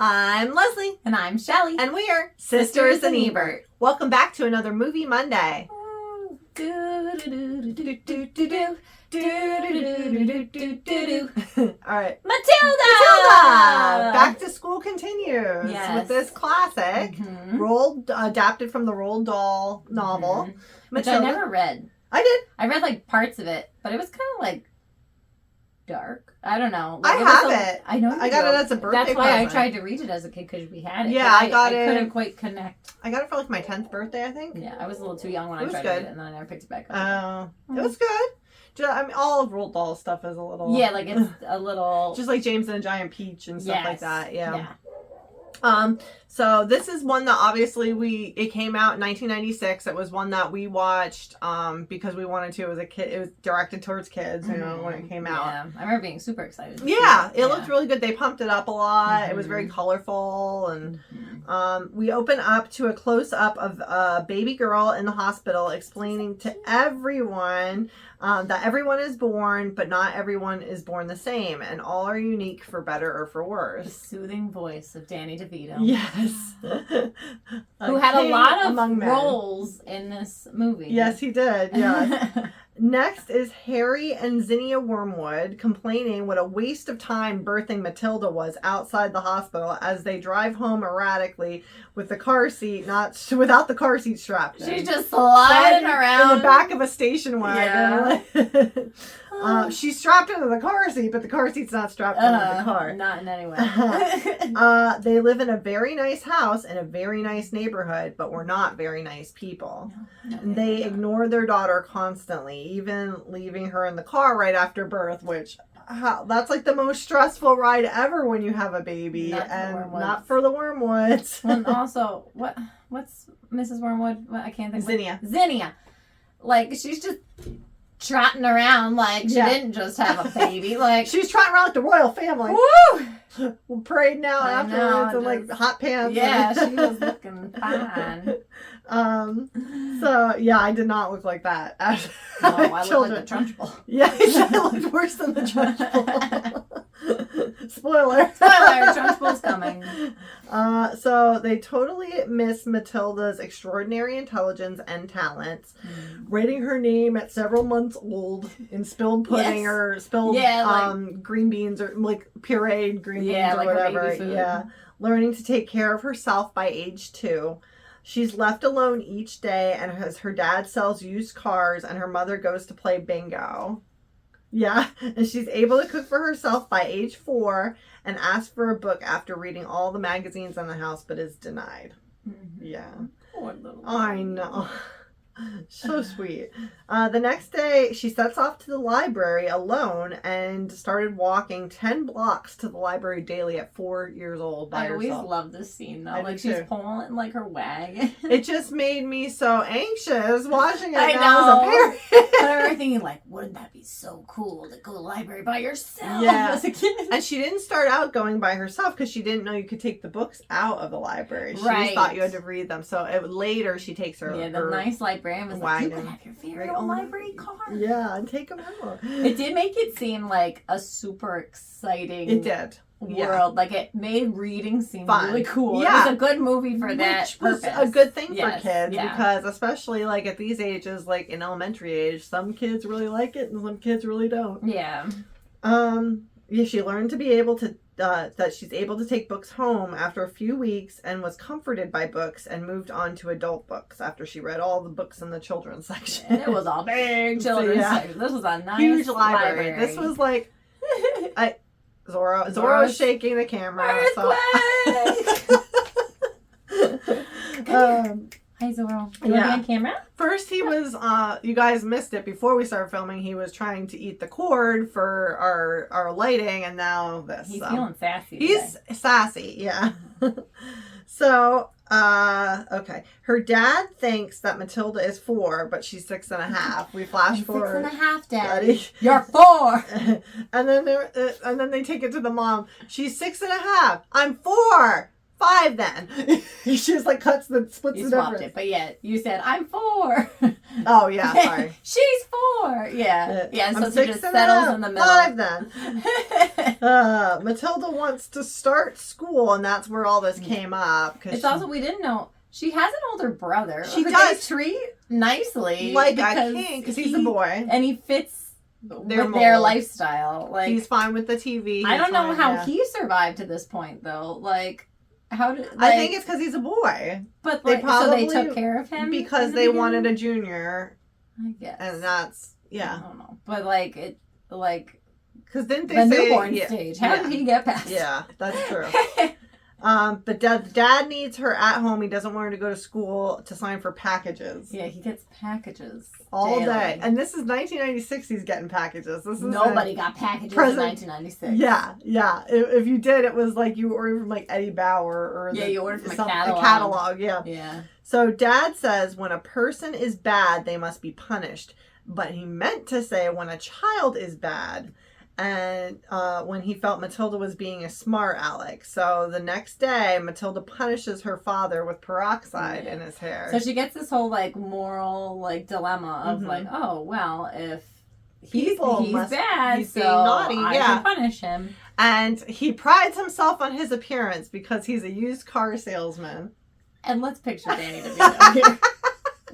I'm Leslie. And I'm Shelly. And we are Sisters and Ebert. Welcome back to another Movie Monday. All right. Matilda! Back to School continues with this classic, adapted from the Roald Dahl novel. Which I never read. I did. I read like parts of it, but it was kind of like dark. I don't know. Like, I have it. I know. I got it as a birthday That's why present. I tried to read it as a kid because we had it. Yeah, I got it. I couldn't quite connect. I got it for like my 10th birthday, I think. Yeah, I was a little too young when I tried to read it, and then I never picked it back up. It was good. I mean, all of Roald Dahl stuff is a little... Yeah, like it's a little... Just like James and the Giant Peach and stuff like that. Yeah. So this is one that obviously it came out in 1996. It was one that we watched because we wanted to as a kid. It was directed towards kids, you know, when it came out. Yeah, I remember being super excited. Yeah, it looked really good. They pumped it up a lot. It was very colorful, and we open up to a close-up of a baby girl in the hospital explaining to everyone that everyone is born, but not everyone is born the same, and all are unique for better or for worse. The soothing voice of Danny DeVito. Yes. Who had a lot of roles in this movie. Yes, he did. Yeah. Next is Harry and Zinnia Wormwood complaining what a waste of time birthing Matilda was outside the hospital as they drive home erratically with the car seat without the car seat strapped in. She's just sliding around in the back of a station wagon. Yeah. She's strapped into the car seat, but the car seat's not strapped into the car. Not in any way. They live in a very nice house in a very nice neighborhood, but we're not very nice people. No, They ignore their daughter constantly, even leaving her in the car right after birth, which that's like the most stressful ride ever when you have a baby. Not for the Wormwoods. And also, what's Mrs. Wormwood? I can't think. Zinnia. Like, she's just trotting around like she didn't just have a baby. Like, she's trotting around like the royal family. Woo! Parading out afterwards in like hot pants. Yeah, she was looking fine. So yeah, I did not look like that. No, I looked like the Trunchbull. Yeah, I looked worse than the Trunchbull. Spoiler, Trunchbull's coming. So they totally miss Matilda's extraordinary intelligence and talents. Writing her name at several months old in spilled pudding or spilled green beans or like pureed green beans or whatever. Yeah, learning to take care of herself by age 2. She's left alone each day, and as her dad sells used cars and her mother goes to play bingo. Yeah, and she's able to cook for herself by age 4 and asks for a book after reading all the magazines in the house, but is denied. Yeah. Poor little I know. So sweet. The next day, she sets off to the library alone and started walking 10 blocks to the library daily at 4 years old by herself. I always love this scene, though. Like, she's pulling, like, her wagon. It just made me so anxious watching it as a parent. I remember thinking, like, wouldn't that be so cool to go to the library by yourself as a kid? And she didn't start out going by herself because she didn't know you could take the books out of the library. She just thought you had to read them. So later, she takes her nice librarian was like, you can have your very own library car. Yeah, and take them out. It did make it seem like a super exciting world. Like, it made reading seem really cool. Yeah. It was a good movie for that purpose. Was a good thing for kids because especially like at these ages, like in elementary age, some kids really like it and some kids really don't. Yeah. She learned to be able to that she's able to take books home after a few weeks and was comforted by books and moved on to adult books after she read all the books in the children's section. And it was all big children's section. This was a nice huge library. This was like Zorro's shaking the camera. Hi, Zorro. You want to be on camera? First, he was, you guys missed it before we started filming, he was trying to eat the cord for our lighting, and now this. He's feeling sassy today. He's sassy, yeah. So, okay. Her dad thinks that Matilda is 4, but she's 6.5. We flash forward. 6.5, Daddy. You're 4! and then they take it to the mom. She's 6.5. I'm 4. 5 then. She just like splits the difference. It, but yeah, you said I'm 4. Oh yeah, sorry. She's 4. Yeah. And so she just settles in the middle. 5 then. Matilda wants to start school, and that's where all this came up. It's also, we didn't know, she has an older brother. She does. They treat nicely. Like a king, because he's a boy. And he fits their lifestyle. Like, he's fine with the TV. I don't know how he survived to this point, though. Like, how did... I think it's because he's a boy. But so they took care of him? Because they wanted a junior. I guess. And that's... Yeah. I don't know. But, because didn't they the say... newborn stage. How did he get past? Yeah, that's true. But dad needs her at home. He doesn't want her to go to school to sign for packages. Yeah, he gets packages all day. And this is 1996. He's getting packages. Nobody got packages in 1996. Yeah. If you did, it was like you ordered from Eddie Bauer or you ordered from a catalog. A catalog. Yeah. So Dad says when a person is bad, they must be punished. But he meant to say when a child is bad. And when he felt Matilda was being a smart aleck. So the next day, Matilda punishes her father with peroxide in his hair. So she gets this whole moral dilemma of oh well, if he's bad, he's being naughty, I can punish him. And he prides himself on his appearance because he's a used car salesman. And let's picture Danny DeVito here.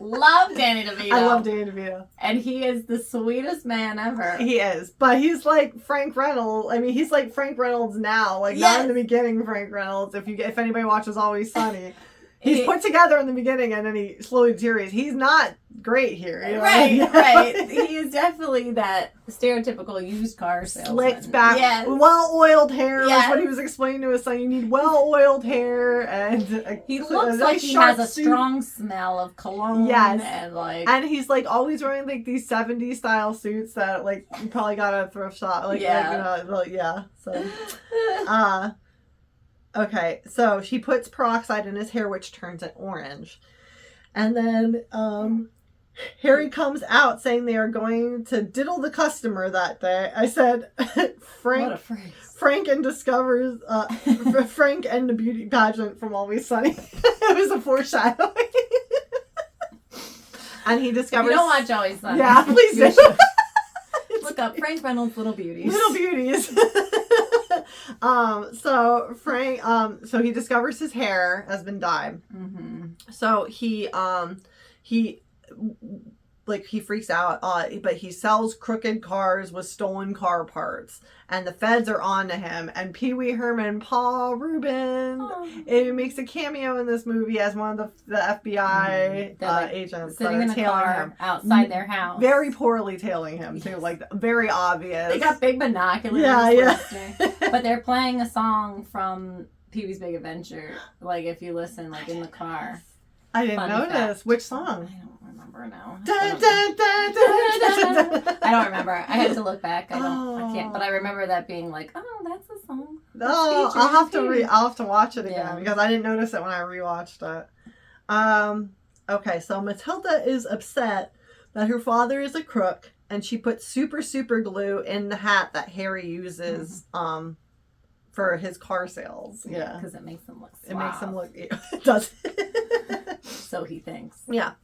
Love Danny DeVito. I love Danny DeVito. And he is the sweetest man ever. He is. But he's like Frank Reynolds. I mean, he's like Frank Reynolds now. Not in the beginning Frank Reynolds. If anybody watches Always Sunny. He's put together in the beginning and then he slowly deteriorates. He's not great here. You know? Right. He is definitely that stereotypical used car salesman. Slicked back, well-oiled hair is what he was explaining to his son. You need well-oiled hair and he looks like he has a strong smell of cologne. Yes. And he's always wearing these 70s style suits that you probably got at a thrift shop. So okay, so she puts peroxide in his hair, which turns it orange. And then Harry comes out saying they are going to diddle the customer that day. I said, Frank. What a phrase. Frank and discovers Frank and the beauty pageant from Always Sunny. It was a foreshadowing. And he discovers... You don't watch Always Sunny. Yeah, please do. Look up Frank Reynolds' Little Beauties. Little Beauties. So Frank, so he discovers his hair has been dyed. Mm-hmm. So he freaks out, but he sells crooked cars with stolen car parts, and the feds are on to him. And Pee Wee Herman, Paul Rubin, it makes a cameo in this movie as one of the FBI agents sitting in a car outside their house, very poorly tailing him too, very obvious. They got big binoculars, but they're playing a song from Pee Wee's Big Adventure. If you listen, in the car. I didn't notice. Which song? I don't remember now. I don't remember. I have to look back. I can't. But I remember that being that's the song. Oh, I'll have to watch it again because I didn't notice it when I rewatched it. Okay, so Matilda is upset that her father is a crook, and she puts super glue in the hat that Harry uses. For his car sales. Yeah. Because it makes him look suave. It makes him look... It does. So he thinks. Yeah.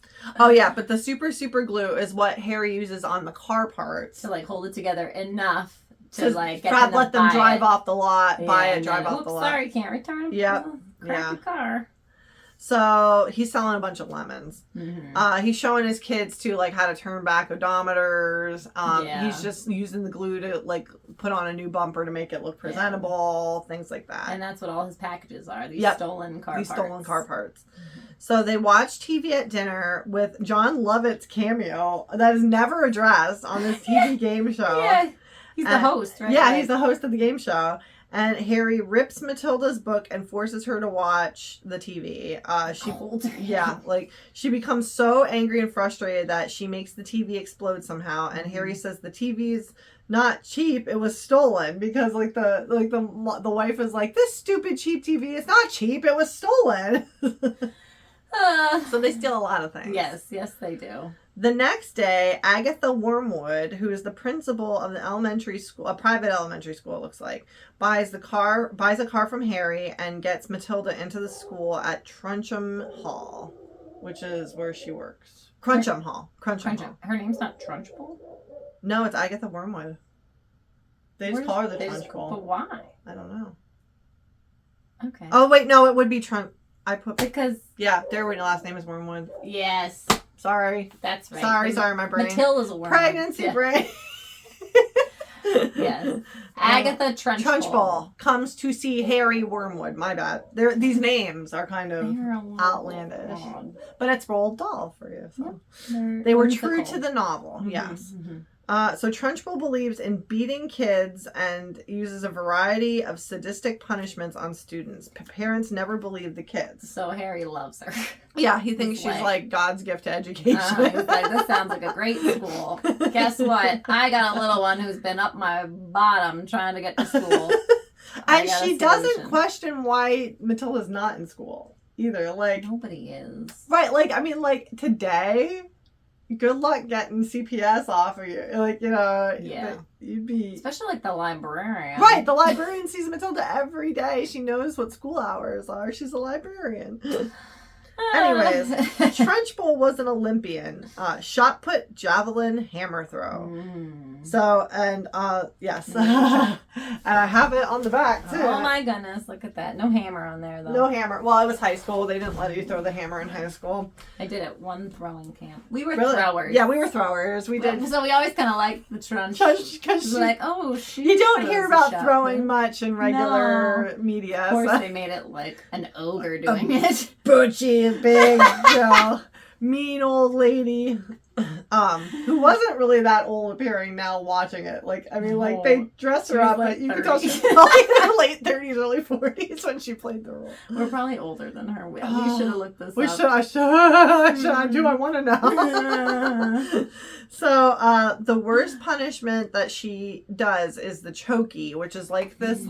Oh, yeah. But the super glue is what Harry uses on the car parts. To, hold it together enough to, get let them drive off the lot, drive off the lot. Sorry, can't return them. Yep. Crappy car. So he's selling a bunch of lemons. Mm-hmm. He's showing his kids too, how to turn back odometers. He's just using the glue to put on a new bumper to make it look presentable, things like that. And that's what all his packages are. These stolen car parts. Stolen car parts. Mm-hmm. So they watch TV at dinner with John Lovett's cameo that is never addressed on this TV game show. Yeah, he's the host, right? Yeah, he's the host of the game show. And Harry rips Matilda's book and forces her to watch the TV. She becomes so angry and frustrated that she makes the TV explode somehow. And Harry says the TV's not cheap; it was stolen because the wife is like, this stupid cheap TV is not cheap; it was stolen. So they steal a lot of things. Yes, they do. The next day, Agatha Wormwood, who is the principal of the elementary school, a private elementary school, it looks like, buys a car from Harry and gets Matilda into the school at Truncham Hall, which is where she works. Cruncham Hall. Her name's not Trunchbull? No, it's Agatha Wormwood. They just call her the Trunchbull. But why? I don't know. Okay. Oh, wait, no, it would be Because... Yeah, their last name is Wormwood. Yes. Sorry. That's right. Sorry, my brain. Matilda's a worm. Pregnancy brain. Yes. Agatha Trunchbull comes to see Harry Wormwood. My bad. These names are kind of outlandish. But it's Roald Dahl for you. So. Yep. They were true to the novel. Mm-hmm. Yes. Mm-hmm. So Trunchbull believes in beating kids and uses a variety of sadistic punishments on students. Parents never believe the kids. So Harry loves her. Yeah, he thinks she's like God's gift to education. He's like, this sounds like a great school. Guess what? I got a little one who's been up my bottom trying to get to school. And she doesn't question why Matilda's not in school either. Like, nobody is. Right, today... Good luck getting CPS off of you. Yeah. You'd be... Especially the librarian. Right, the librarian sees Matilda every day. She knows what school hours are. She's a librarian. Anyways, Trunchbull was an Olympian. Shot put, javelin, hammer throw. So, and, yes. And I have it on the back, too. Oh my goodness, look at that. No hammer on there, though. No hammer. Well, it was high school. They didn't let you throw the hammer in high school. I did at one throwing camp. We were throwers. Yeah, we were throwers. We did. So we always kind of liked the trunch. Because like, oh, you don't hear about throwing much in regular media. Of course, they made it like an ogre doing it. Butchy, big, mean old lady. Who wasn't really that old appearing now watching it. They dress her up, but you can tell she's probably in her late 30s, early 40s when she played the role. We're probably older than her. We should have looked this up. Do I want to know? So, the worst punishment that she does is the Chokey, which is like this,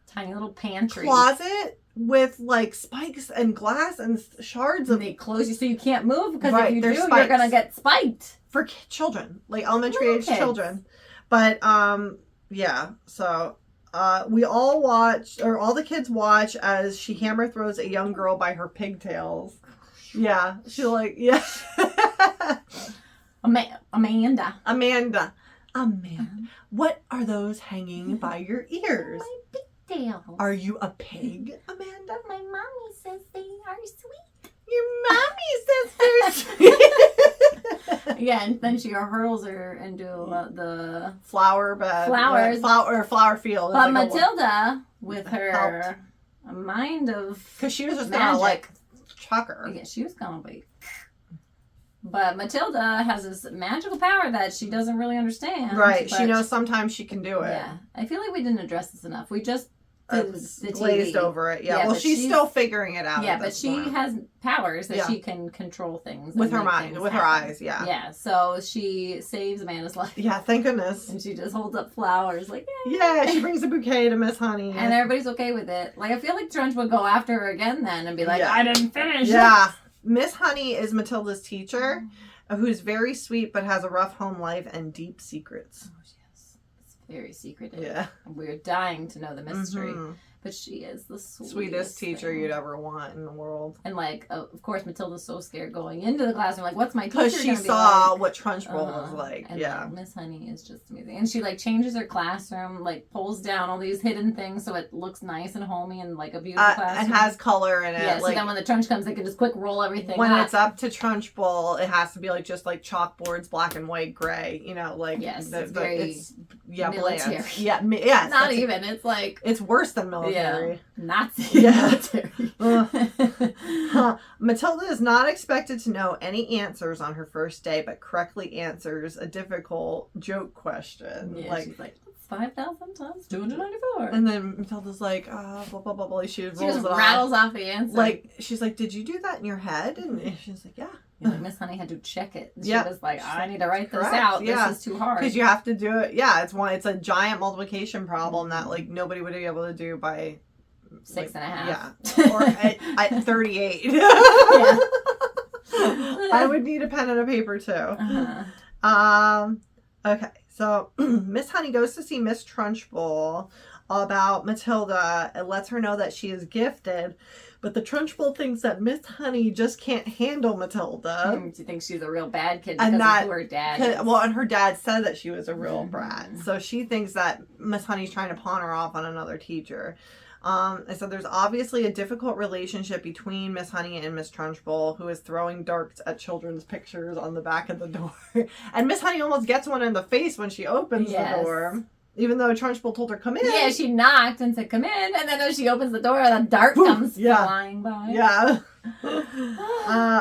tiny little pantry. Closet with spikes and glass and shards of... They close you so you can't move because if you do, you're going to get spiked. For children, elementary age children. But, yeah, so we all watch, or all the kids watch as she hammer throws a young girl by her pigtails. Yeah, yeah. Amanda. What are those hanging by your ears? My pigtails. Are you a pig, Amanda? My mommy says they are sweet. Your mommy says they're sweet. Yeah, and then she hurls her into the flower bed. Flower field. But Matilda, with her mind of... Because she was just going to, chuck her. Yeah, she was going to be... But Matilda has this magical power that she doesn't really understand. Right. She knows sometimes she can do it. Yeah. I feel like we didn't address this enough. We just glazed over it. Yeah. Well, she's still figuring it out. Yeah, but she has powers that she can control things. With her mind. With her eyes. Yeah. Yeah. So she saves Amanda's life. Yeah. Thank goodness. And she just holds up flowers like, yay. Yeah. She brings a bouquet to Miss Honey. And everybody's okay with it. I feel like Trunch would go after her again then and be like, I didn't finish. Yeah. Miss Honey is Matilda's teacher, who's very sweet but has a rough home life and deep secrets. Oh, yes. It's very secretive. Yeah. And we're dying to know the mystery. Mm-hmm. But she is the sweetest teacher you'd ever want in the world. And, of course, Matilda's so scared going into the classroom. What's my teacher because she saw what Trunchbull was like. And yeah. Miss Honey is just amazing. And she, changes her classroom, pulls down all these hidden things so it looks nice and homey and, a beautiful classroom. It has color in it. Yeah, so then when the Trunch comes, they can just quick roll everything when it's up to Trunchbull, it has to be, just chalkboards, black and white, gray. Yes, it's very military. Bland. Yeah, yes. Not even. It's it's worse than military. Yeah. Nazi military. Matilda is not expected to know any answers on her first day, but correctly answers a difficult joke question. Yeah, she's 5,000 times 294. And then Matilda's blah, blah, blah, blah. She just rattles off the answer. She's like, did you do that in your head? And she's like, yeah. Miss Honey had to check it. She was like, I need to write this out. Yeah. This is too hard. Because you have to do it. Yeah, it's a giant multiplication problem that nobody would be able to do by 6.5. Yeah. Or at 38. Yeah. I would need a pen and a paper too. Okay. So Miss Honey goes to see Miss Trunchbull about Matilda and lets her know that she is gifted. But the Trunchbull thinks that Miss Honey just can't handle Matilda. She thinks she's a real bad kid because of who her dad is. Well, and her dad said that she was a real brat. So she thinks that Miss Honey's trying to pawn her off on another teacher. And so there's obviously a difficult relationship between Miss Honey and Miss Trunchbull, who is throwing darts at children's pictures on the back of the door. And Miss Honey almost gets one in the face when she opens the door. Even though Trunchbull told her, come in. Yeah, she knocked and said, come in. And then as she opens the door, the dart comes flying by. Yeah.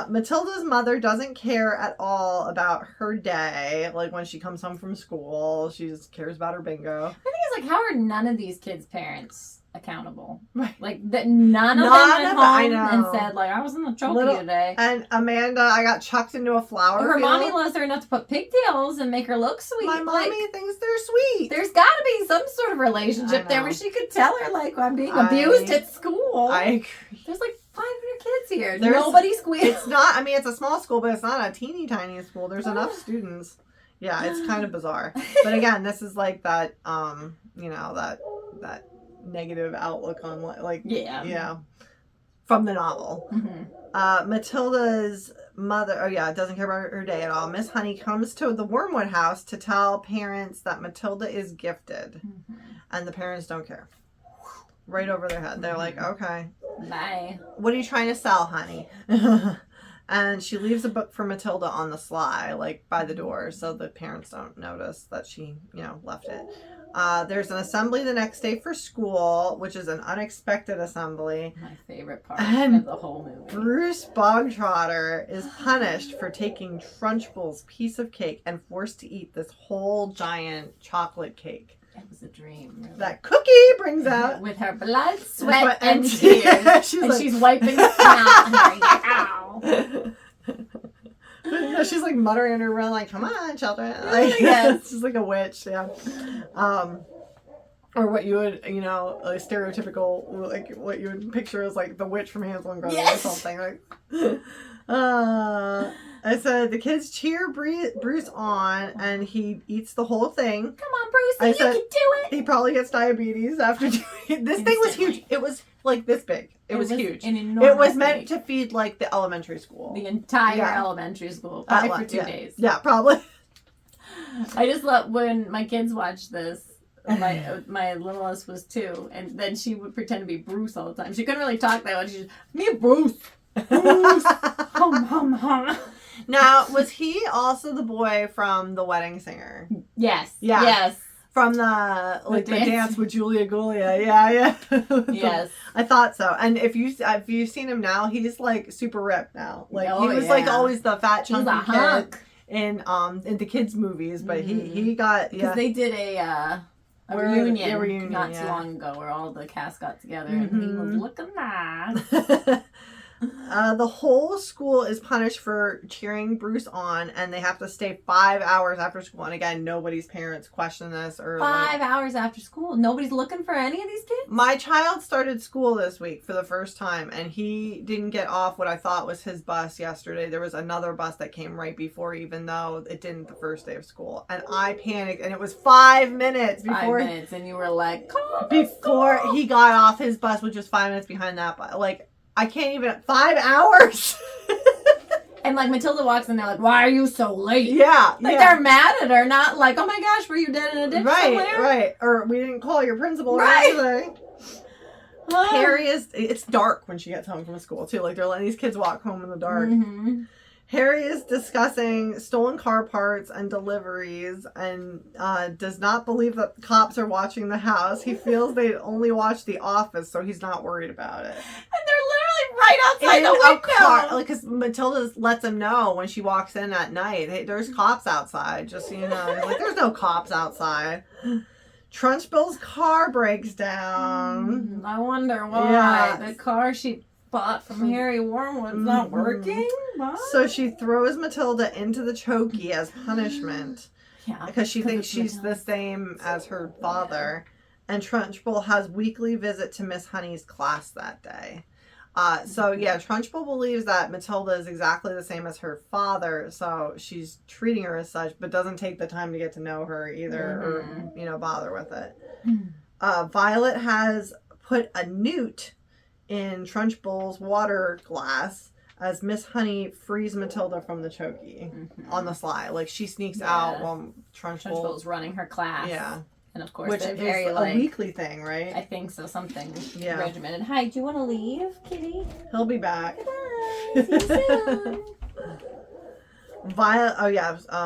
Matilda's mother doesn't care at all about her day. Like, when she comes home from school, she just cares about her bingo. I think it's like, how are none of these kids' parents accountable? Right. Like, that none of them went home and said, like, I was in the Chokey today. And Amanda, I got chucked into a flower field. Her field. mommy loves her enough to put pigtails and make her look sweet. My mommy thinks they're sweet. There's got to be some sort of relationship there where she could tell her, like, I'm being abused at school. I agree. There's like 500 kids here. Nobody squeals. It's not, I mean, it's a small school, but it's not a teeny tiny school. There's enough students. Yeah, it's kind of bizarre. But again, this is like that, you know, that negative outlook on from the novel. Matilda's mother doesn't care about her day at all. Miss Honey comes to the Wormwood house to tell parents that Matilda is gifted, and the parents don't care. Right over their head. They're like, okay, bye. What are you trying to sell, honey? And she leaves a book for Matilda on the sly, like by the door, so the parents don't notice that she, left it. There's an assembly the next day for school, which is an unexpected assembly. My favorite part of the whole movie. Bruce Bogtrotter is punished for taking Trunchbull's piece of cake and forced to eat this whole giant chocolate cake. It was a dream. Really. That Cookie brings out with her blood, sweat, and tears. She's wiping her mouth. Ow. She's like muttering under her breath, like, "Come on, children!" Like, she's like a witch, or what you would, like stereotypical, like what you would picture as like the witch from Hansel and Gretel or something. Like, I said the kids cheer Bruce on, and he eats the whole thing. Come on, Bruce, you can do it. He probably gets diabetes after doing it. This thing was huge. It was like this big. It was huge. It was meant to feed like the elementary school. The entire elementary school. Probably for 2 days. Yeah, probably. I just love when my kids watch this. My littlest was 2, and then she would pretend to be Bruce all the time. She couldn't really talk that much. She just, me Bruce. Bruce. Hum, hum, hum. Now, was he also the boy from The Wedding Singer? Yes. Yeah. Yes. From the dance with Julia Gulia. Yeah. Yes. I thought so. And if you've seen him now, he's like super ripped now. Like he was like always the fat chunky kid in the kids movies, but he got because they did a reunion not too long ago where all the cast got together and he was looking nice. The whole school is punished for cheering Bruce on, and they have to stay 5 hours after school. And again, nobody's parents question this. Or 5 hours after school? Nobody's looking for any of these kids? My child started school this week for the first time, and he didn't get off what I thought was his bus yesterday. There was another bus that came right before, even though it didn't the first day of school. And I panicked, and it was 5 minutes before. 5 minutes, and you were like, before he got off his bus, which was 5 minutes behind that bus. Like, I can't even, 5 hours. And like Matilda walks in, they're like, why are you so late? Yeah. Like they're mad at her, not like, oh my gosh, were you dead in a ditch somewhere? Right. Or we didn't call your principal or anything. Harry it's dark when she gets home from school too. Like they're letting these kids walk home in the dark. Mm-hmm. Harry is discussing stolen car parts and deliveries and does not believe that cops are watching the house. He feels they only watch The Office, so he's not worried about it. And they're literally right outside the window. Because Matilda lets him know when she walks in at night, hey, there's cops outside, just so you know. He's like, there's no cops outside. Trunchbull's car breaks down. I wonder why. Yeah. The car she bought from Harry Wormwood's not working. What? So she throws Matilda into the Chokey as punishment. Yeah. Because she thinks she's the same as her father. And Trunchbull has weekly visit to Miss Honey's class that day. So Trunchbull believes that Matilda is exactly the same as her father, so she's treating her as such, but doesn't take the time to get to know her either, or bother with it. Violet has put a newt in Trunchbull's water glass as Miss Honey frees Matilda from the Chokey on the sly. Like, she sneaks out while Trunchbull's running her class. Yeah. And of course, which they're is very a weekly thing, right? I think so. Something regimented. Hi, do you want to leave, kitty? He'll be back. Goodbye. See you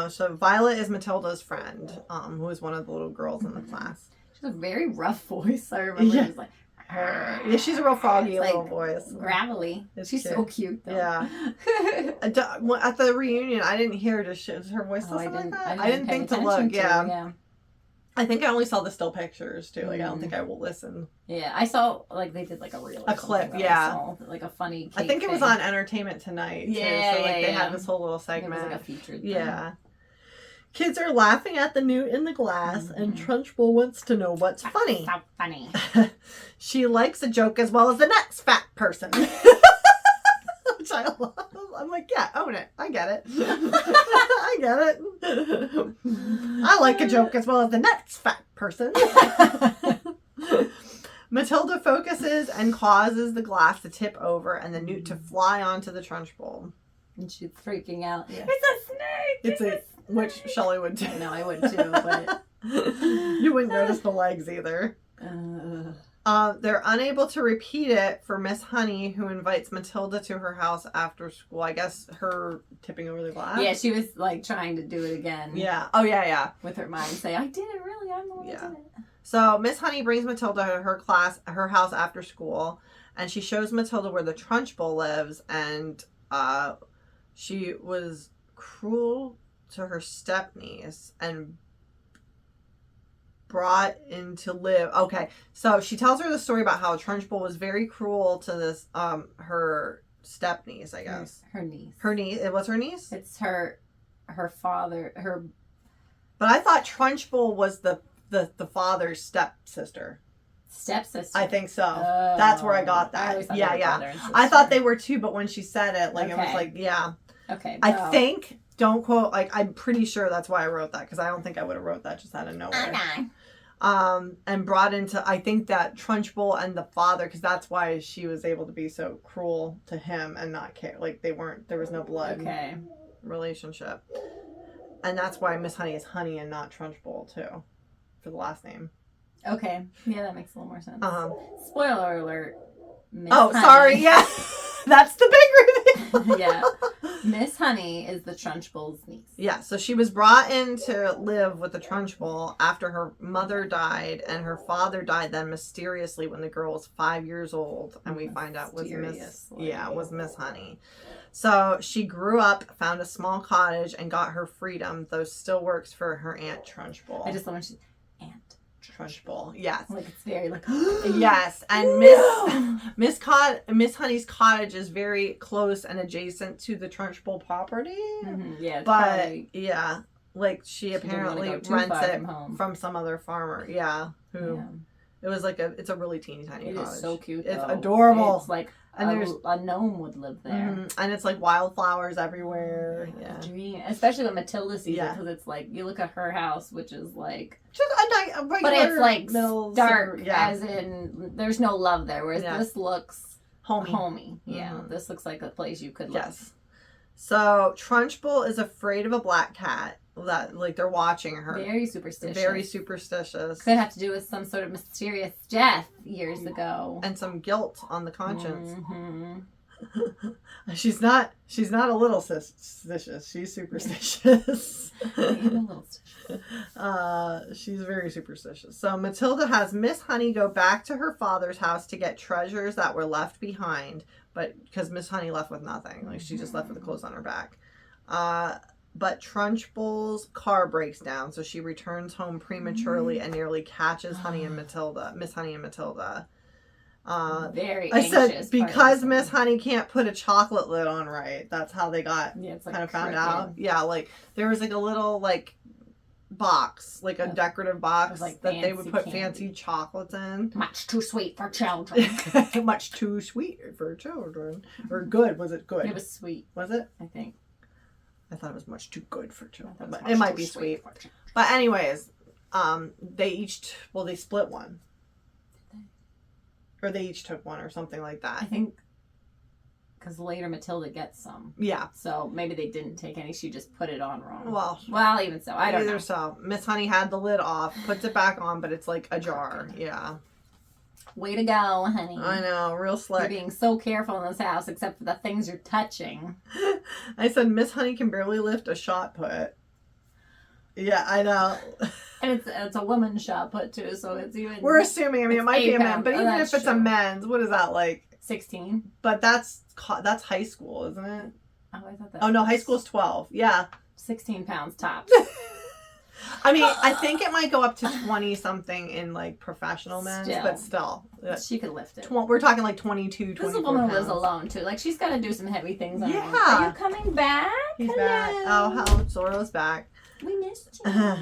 soon. So Violet is Matilda's friend, who is one of the little girls in the class. She has a very rough voice. I remember it was like, yeah, she's a real froggy little voice. Gravelly. She's cute. So cute, though. Yeah. At the reunion, I didn't hear her voice still like that? I didn't think to look. Yeah. I think I only saw the still pictures too. Like, I don't think I will listen. Yeah, I saw they did a reel, a clip. Yeah, a funny. I think it was on Entertainment Tonight. Yeah, too. So they had this whole little segment. It was a featured thing. Yeah. Kids are laughing at the newt in the glass, and Trunchbull wants to know what's funny. So funny. She likes a joke as well as the next fat person. Which I love. I'm like, yeah, own it. I get it. I get it. I like a joke as well as the next fat person. Matilda focuses and causes the glass to tip over and the newt to fly onto the Trunchbull. And she's freaking out. Yeah. It's a snake! It's a which Shelley would do. No, I would too, but you wouldn't notice the legs either. They're unable to repeat it for Miss Honey, who invites Matilda to her house after school. I guess her tipping over the glass. Yeah, she was trying to do it again. Yeah. Oh, yeah. With her mind, say, "I did it, really. I'm the one who did it." So Miss Honey brings Matilda to her house after school, and she shows Matilda where the Trunchbull lives, and she was cruel to her stepniece and brought in to live. Okay, so she tells her the story about how Trunchbull was very cruel to this her stepniece, I guess. Her niece. Her niece. It was her niece? It's her father, her. But I thought Trunchbull was the father's stepsister. Stepsister. I think so. That's where I got that. Yeah. I thought they were two, but when she said it, it was like, yeah. Okay. I think, don't quote, I'm pretty sure that's why I wrote that, because I don't think I would have wrote that just out of nowhere. Okay. And brought into, I think that Trunchbull and the father, because that's why she was able to be so cruel to him and not care. There was no blood relationship. And that's why Miss Honey is Honey and not Trunchbull, too, for the last name. Okay. Yeah, that makes a little more sense. Spoiler alert. Sorry. Yeah. That's the big reveal. Yeah. Miss Honey is the Trunchbull's niece. Yeah, so she was brought in to live with the Trunchbull after her mother died, and her father died then mysteriously when the girl was 5 years old, and we find out was Miss Honey. So she grew up, found a small cottage, and got her freedom, though still works for her Aunt Trunchbull. I just love when she's Aunt Trunchbull, yes. It's very yes, and Miss Honey's cottage is very close and adjacent to the Trunchbull property. Mm-hmm. Yeah, but she apparently rents it from some other farmer. Yeah, it was it's a really teeny tiny cottage. It is so cute. It's adorable. It's and a gnome would live there. And it's wildflowers everywhere. Yeah. Dream. Especially when Matilda sees it, because it's you look at her house, which is just a regular, but it's dark, as in there's no love there, whereas this looks homey. Yeah, this looks like a place you could live. Yes. So Trunchbull is afraid of a black cat. That they're watching her. Very superstitious. Could have to do with some sort of mysterious death years ago, and some guilt on the conscience. Mm-hmm. She's not a little suspicious. She's superstitious. She's very superstitious. So Matilda has Miss Honey go back to her father's house to get treasures that were left behind, but because Miss Honey left with nothing, she just left with the clothes on her back. But Trunchbull's car breaks down, so she returns home prematurely and nearly catches Miss Honey and Matilda. Very I anxious. Said because Miss Honey can't put a chocolate lid on right. That's how they got it's kind of found out. Yeah, there was a little box, like a decorative box like that they would put fancy fancy chocolates in. Much too sweet for children. Much too sweet for children. Or good. Was it good? It was sweet. Was it? I think. I thought it was much too good for children. But much it might too be sweet. for children. But anyways, they split one. Or they each took one or something like I that. think because later Matilda gets some. Yeah. So maybe they didn't take any. She just put it on wrong. Well, even so. I don't know. Either so. Miss Honey had the lid off, puts it back on, but it's like ajar. Yeah. Way to go, honey. I know. Real slick. You're being so careful in this house, except for the things you're touching. I said Miss Honey can barely lift a shot put. Yeah, I know. And it's a woman's shot put too, so it's even. We're assuming. I mean, it might be a man, but even if it's true. a men's, what is that like? 16. But that's high school, isn't it? Oh, I thought that. Oh no, high school's 12. Yeah. 16 pounds tops. I mean, I think it might go up to 20 something in like professional men's, but still. She could lift it. We're talking like 22, 24 This woman pounds. lives alone too. Like she's got to do some heavy things on her own. Yeah. Are you coming back? He's Hello. back. Oh, how Zorro's back. We missed you.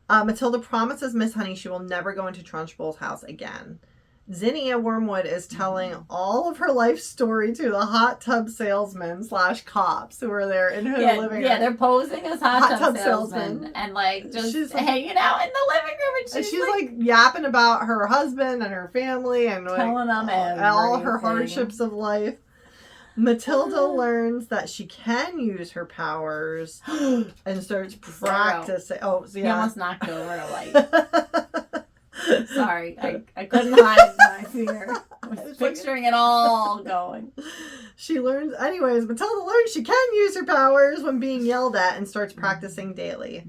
Matilda promises Miss Honey she will never go into Trunchbull's house again. Zinnia Wormwood is telling all of her life story to the hot tub salesman / cops who are there in her living room. Yeah, they're posing as hot tub salesmen and like just hanging out in the living room. And she's like yapping about her husband and her family and telling them all her hardships of life. Matilda learns that she can use her powers and starts practicing. Oh, so yeah. He almost knocked over a light. Sorry, I couldn't hide my fear. I was picturing it all going. She learns, anyways, Matilda learns she can use her powers when being yelled at and starts practicing daily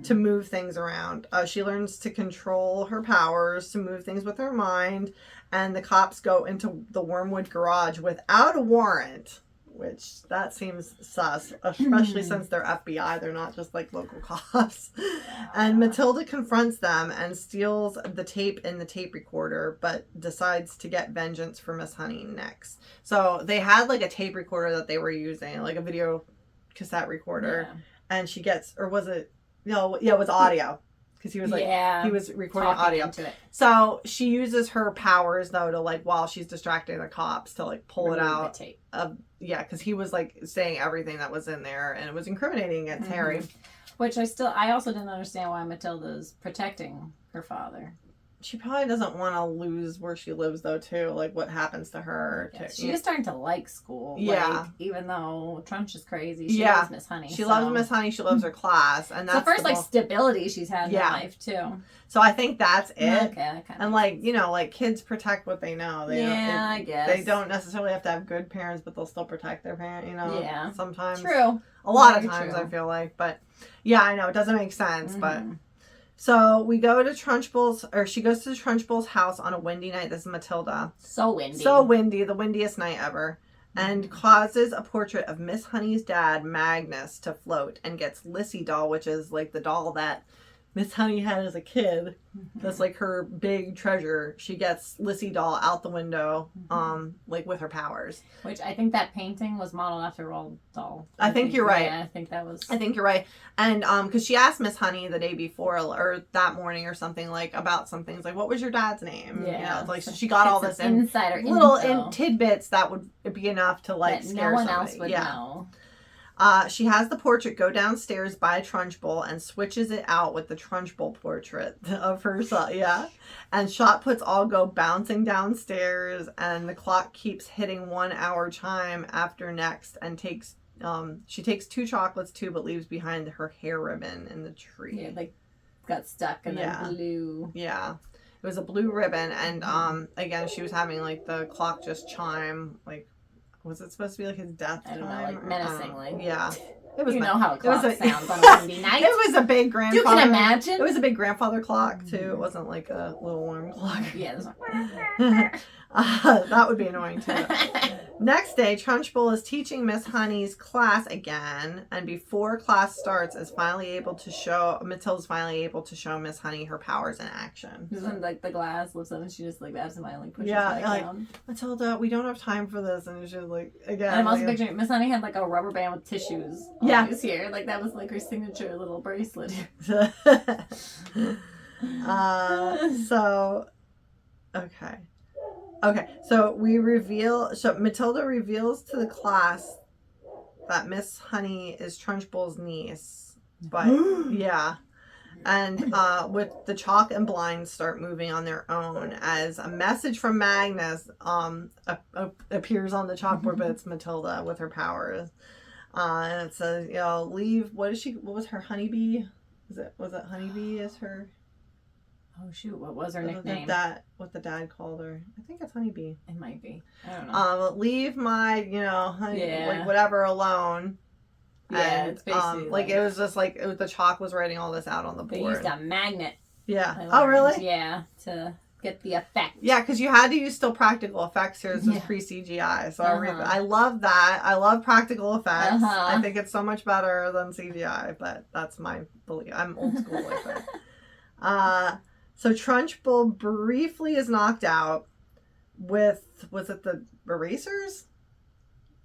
to move things around. She learns to control her powers, to move things with her mind, and the cops go into the Wormwood garage without a warrant. Which, that seems sus, especially since they're FBI. They're not just like local cops. And Matilda confronts them and steals the tape in the tape recorder, but decides to get vengeance for Miss Honey next. So they had like a tape recorder that they were using, like a video cassette recorder. Yeah. And she gets, or was it, no, yeah, it was audio. Because he was like, he was recording audio. So she uses her powers though to like, while she's distracting the cops, to like pull it out. The tape. Yeah, because he was like saying everything that was in there and it was incriminating against Harry. Which I also didn't understand why Matilda's protecting her father. She probably doesn't want to lose where she lives though too, like what happens to her. Yes, she is starting to like school. Yeah. Like, even though Trunch is crazy, she loves Miss Honey. She loves Miss Honey, she loves her class. And that's the first like stability she's had in her life too. So I think that's it. Okay, and like, you know, like kids protect what they know. I guess. They don't necessarily have to have good parents, but they'll still protect their parent, you know. Yeah. Sometimes. True. A lot of times I feel like. But yeah, I know. It doesn't make sense, but so we go to Trunchbull's, or she goes to Trunchbull's house on a windy night. This is Matilda. So windy. So windy, the windiest night ever. And causes a portrait of Miss Honey's dad, Magnus, to float and gets Lissy doll, which is like the doll that Miss Honey had as a kid. That's like her big treasure. She gets Lissy doll out the window, like with her powers. Which I think that painting was modeled after Roald Dahl. I think you're right. Yeah, I think you're right. And because she asked Miss Honey the day before or that morning or something, like about some things, like what was your dad's name? Yeah, you know, like so she got all this insider little tidbits that would be enough to like that scare no one somebody. else would know. She has the portrait go downstairs by Trunchbull and switches it out with the Trunchbull portrait of herself. Yeah. And shot puts all go bouncing downstairs and the clock keeps hitting 1 hour chime after next and takes, she takes 2 chocolates too, but leaves behind her hair ribbon in the tree. Yeah, like got stuck in the blue. Yeah. It was a blue ribbon. And, again, she was having like the clock just chime, like, was it supposed to be like his death time? I don't know, like menacingly. Yeah. It was know how a clock sounds on a windy night. It was a big grandfather. You can imagine. It was a big grandfather clock too. It wasn't like a little alarm clock. Yeah. That would be annoying too. Next day, Trunchbull is teaching Miss Honey's class again, and before class starts, Matilda's finally able to show Miss Honey her powers in action. This one, like, the glass lifts up and she just, like, absentmindly pushes back down. Matilda, we don't have time for this, and she's like, again. And I'm also picturing Miss Honey had, like, a rubber band with tissues always here. Like, that was, like, her signature little bracelet. So Matilda reveals to the class that Miss Honey is Trunchbull's niece. But, yeah. And with the chalk and blinds start moving on their own as a message from Magnus appears on the chalkboard, but it's Matilda with her powers. And it says, leave, what was her honeybee? Was it honeybee is her? Oh shoot, what was her nickname? What the dad called her. I think it's honeybee. It might be. I don't know. Leave my, honey, like whatever alone. Yeah, and, it's basically it was just like the chalk was writing all this out on the board. They used a magnet. Yeah. Oh, really? Yeah, to get the effect. Yeah, because you had to use still practical effects here. This was pre-CGI. So I love that. I love practical effects. I think it's so much better than CGI, but that's my belief. I'm old school like that. So Trunchbull briefly is knocked out with, was it the erasers?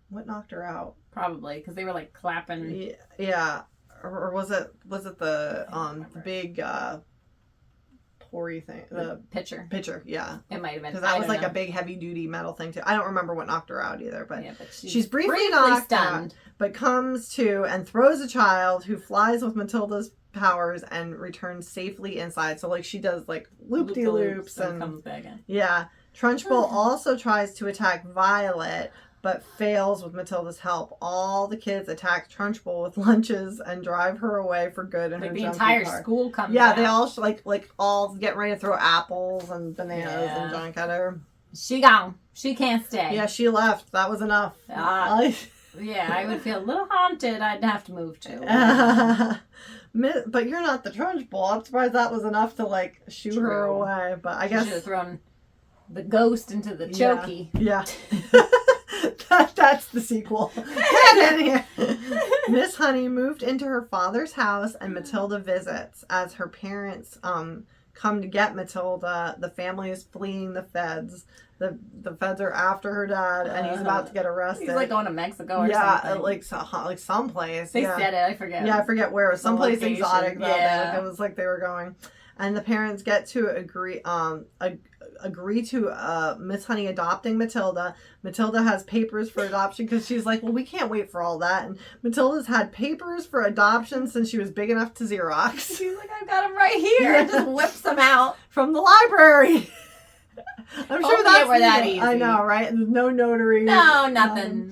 What knocked her out? Probably, because they were like clapping. Yeah. Or was it the big poury thing? The pitcher. Pitcher, yeah. It might have been. Because that was like a big heavy duty metal thing too. I don't remember what knocked her out either, but, she's briefly knocked out, but comes to and throws a child who flies with Matilda's powers and returns safely inside. So like she does like loop-de-loops and comes back in. Yeah. Trunchbull also tries to attack Violet, but fails with Matilda's help. All the kids attack Trunchbull with lunches and drive her away for good in her junkie car. The entire school comes out. Yeah, they all like all getting ready to throw apples and bananas and junk at her. She gone. She can't stay. Yeah, she left. That was enough. Yeah, I would feel a little haunted. I'd have to move to. But you're not the Trunchbull. I'm surprised that was enough to like shoo her away. But I guess should have thrown the ghost into the Chokey. Yeah. That's the sequel. Get in here. Miss Honey moved into her father's house, and Matilda visits as her parents come to get Matilda. The family is fleeing the feds. The feds are after her dad, and he's about to get arrested. He's like going to Mexico or something. like someplace. They said it. I forget. Yeah, I forget where. It was someplace exotic. Yeah, it was like they were going, and the parents get to agree to Miss Honey adopting Matilda. Matilda has papers for adoption because she's like, well, we can't wait for all that. And Matilda's had papers for adoption since she was big enough to Xerox. She's like, I've got them right here. And just whips them out from the library. I'm sure that's where that easy. I know, right? There's no notary. No, nothing.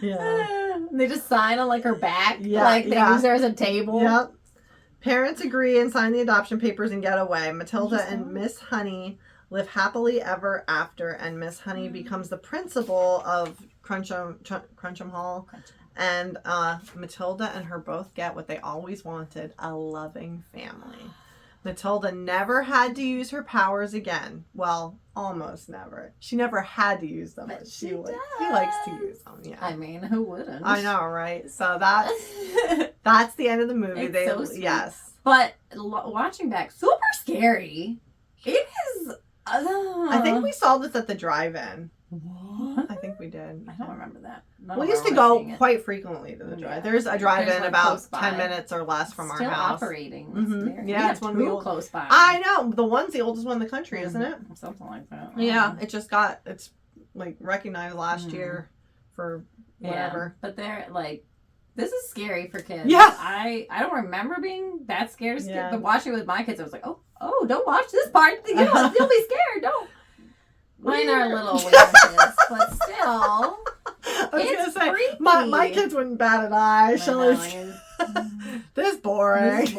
They just sign on like her back. Yeah, like they use her as a table. Yep. Parents agree and sign the adoption papers and get away. Matilda and Miss Honey live happily ever after, and Miss Honey becomes the principal of Crunchum Hall. And Matilda and her both get what they always wanted, a loving family. Matilda never had to use her powers again. Well, almost never. She never had to use them, but he likes to use them. Yeah. I mean, who wouldn't? I know, right? So that's the end of the movie. So sweet. Yes. But watching back, super scary. It is. I think we saw this at the drive-in. What? I think we did. I don't remember that. We used to go quite frequently to the drive. There's a drive-in about 10 minutes or less from our house. Still operating. Mm-hmm. Yeah, it's one of close by. I know. The one's the oldest one in the country, isn't it? Something like that. Yeah, it's like recognized last year for whatever. But they're like, this is scary for kids. Yeah. I don't remember being that scared. But watching it with my kids, I was like, oh, don't watch this part. You'll be scared. Don't. Mine are little weird kids, but still. I was going to say, my kids wouldn't bat an eye. This boring.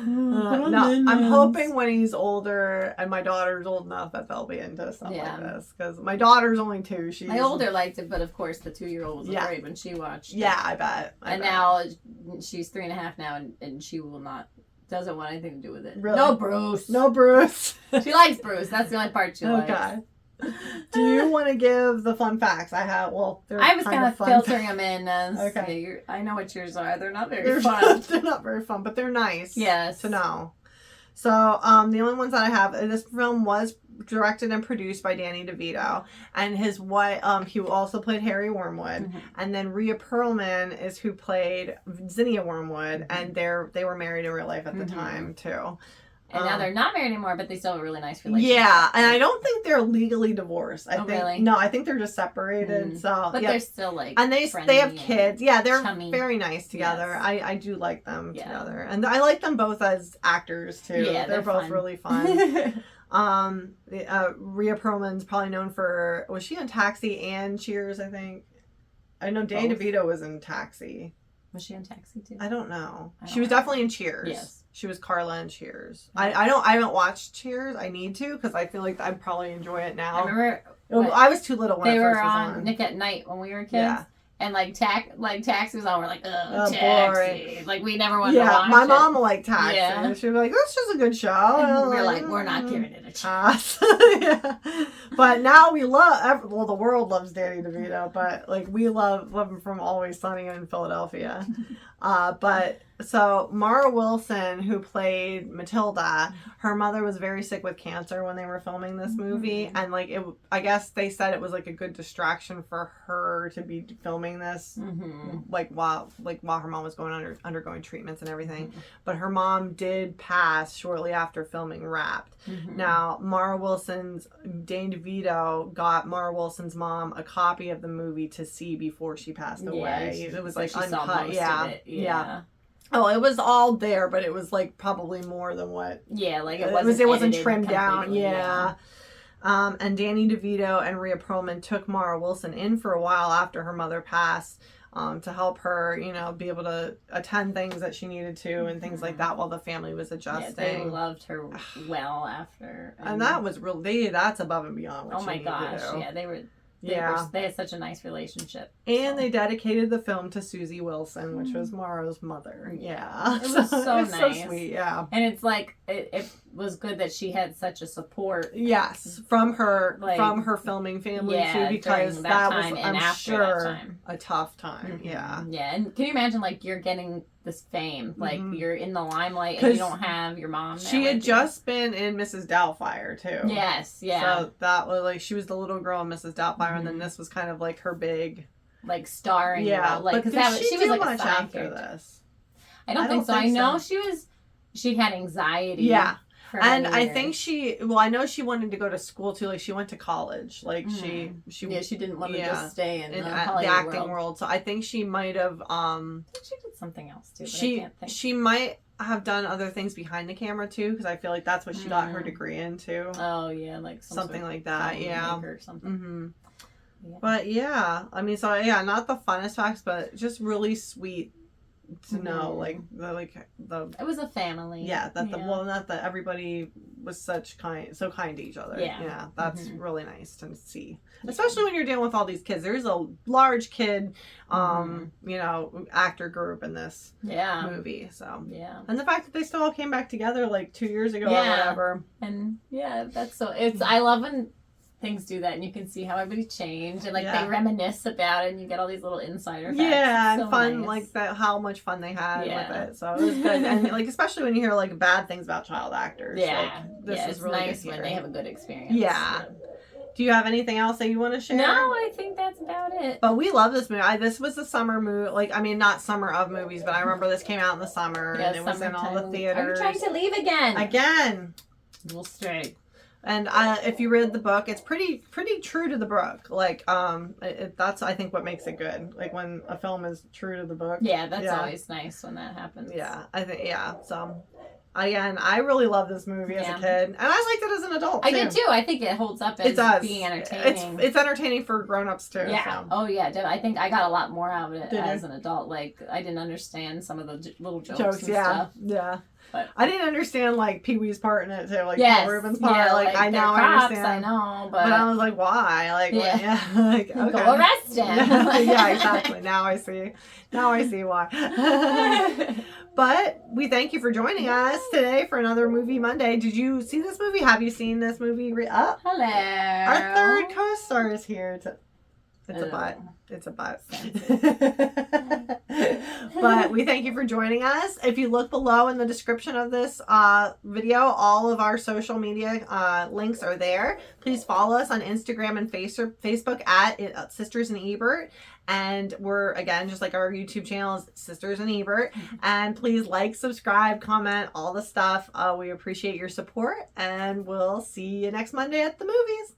No, I'm hoping when he's older and my daughter's old enough that they'll be into stuff like this. Because my daughter's only 2. My older liked it, but of course the 2-year-old was afraid when she watched it. Yeah, I bet. Now she's 3.5 now, and she will not doesn't want anything to do with it. Really? No Bruce. No Bruce. She likes Bruce. That's the only part she likes. Okay. Do you want to give the fun facts? I was kind of filtering them in. Okay. I know what yours are. They're not very fun. They're not very fun, but they're nice. Yes. To know. So, the only ones that I have, this film was directed and produced by Danny DeVito, and his wife, he also played Harry Wormwood, and then Rhea Perlman is who played Zinnia Wormwood, and they were married in real life at the time too. And now they're not married anymore, but they still have a really nice relationship. Yeah, and I don't think they're legally divorced. I think really? No, I think they're just separated. So, but they're still like, and they have kids. Yeah, they're chummy. Very nice together. Yes. I do like them together, and I like them both as actors too. Yeah, they're both really fun. Rhea Perlman's probably known for, was she in Taxi and Cheers? I think. I know Danny DeVito was in Taxi. Was she in Taxi too? I don't know. She was definitely in Cheers. Yes. She was Carla in Cheers. I haven't watched Cheers. I need to because I feel like I'd probably enjoy it now. I remember I was too little when they it first were was on on. Nick at Night when we were kids. Yeah. And Taxi was on. We're like, Taxi. Boring. Like we never wanted to watch my it. mom liked Taxi. Yeah. She'd be like, "That's just a good show." And we're like, we're not giving it a chance. Yeah. But now we love. Well, the world loves Danny DeVito, but like we love him from Always Sunny in Philadelphia. But so Mara Wilson, who played Matilda, her mother was very sick with cancer when they were filming this movie, and I guess they said it was like a good distraction for her to be filming this, while her mom was undergoing treatments and everything. But her mom did pass shortly after filming Wrapped. Now Danny DeVito got Mara Wilson's mom a copy of the movie to see before she passed away. It was like uncut. Yeah. Oh, it was all there, but it was like probably more than what. Yeah, like it wasn't trimmed down. Yeah. And Danny DeVito and Rhea Perlman took Mara Wilson in for a while after her mother passed, to help her, be able to attend things that she needed to and things like that while the family was adjusting. Yeah, they loved her well after. And that was that's above and beyond what oh my gosh, yeah, they had such a nice relationship. And they dedicated the film to Susie Wilson, which was Mara's mother. Yeah. It was so nice. So sweet, yeah. And it's like, it was good that she had such a support. Yes, from her filming family too, because that was, I'm sure, a tough time. Yeah. Yeah, and can you imagine, you're getting this fame, you're in the limelight and you don't have your mom there. She had just been in Mrs. Doubtfire too. Yes, yeah. So that was she was the little girl in Mrs. Doubtfire, and then this was kind of like her big, starring. Yeah, role. But she was like much a side after character. This. I don't think so. I know she had anxiety. Yeah. And I years. think I know she wanted to go to school too. She went to college. She didn't want to just stay in the acting world. So I think she might have. She did something else too. But I can't think. She might have done other things behind the camera too, because I feel like that's what she got her degree into. Oh yeah, something like that. Yeah. Or something. Yeah. But yeah, I mean, not the funnest facts, but just really sweet to know, it was a family. Yeah, not that everybody was so kind to each other. Yeah, that's really nice to see, especially when you're dealing with all these kids. There's a large kid, actor group in this movie. So and the fact that they still all came back together 2 years ago or whatever. And that's so. I love when things do that, and you can see how everybody changed, and they reminisce about it, and you get all these little insider facts. Yeah, so and fun, nice. that how much fun they had with it. So it was good, and especially when you hear bad things about child actors. Yeah, this is really nice when they have a good experience. Yeah. Do you have anything else that you want to share? No, I think that's about it. But we love this movie. This was a summer movie. Not summer of movies, but I remember this came out in the summer, and it was in all the theaters. Are you trying to leave again? Again. We'll stay. And if you read the book, it's pretty true to the book. That's I think what makes it good. When a film is true to the book. Yeah, that's always nice when that happens. Yeah, I think So, again, I really love this movie as a kid, and I liked it as an adult. I did too. I think it holds up as being entertaining. It's entertaining for grown-ups too. Yeah. So. Oh yeah. I think I got a lot more out of it as an adult. I didn't understand some of the little jokes and stuff. Yeah. But I didn't understand Pee-wee's part in it too, yes, Paul Rubens part. I now cops, understand. I know, but I was like, why? Okay. Go arrest him. Yeah, exactly. Now I see why. But we thank you for joining us today for another Movie Monday. Did you see this movie? Have you seen this movie? Hello. Our third co-star is here. It's a butt. It's a butt. But we thank you for joining us. If you look below in the description of this video, all of our social media links are there. Please follow us on Instagram and Facebook at Sisters and Ebert. And we're, again, just like our YouTube channel is Sisters and Ebert. And please like, subscribe, comment, all the stuff. We appreciate your support. And we'll see you next Monday at the movies.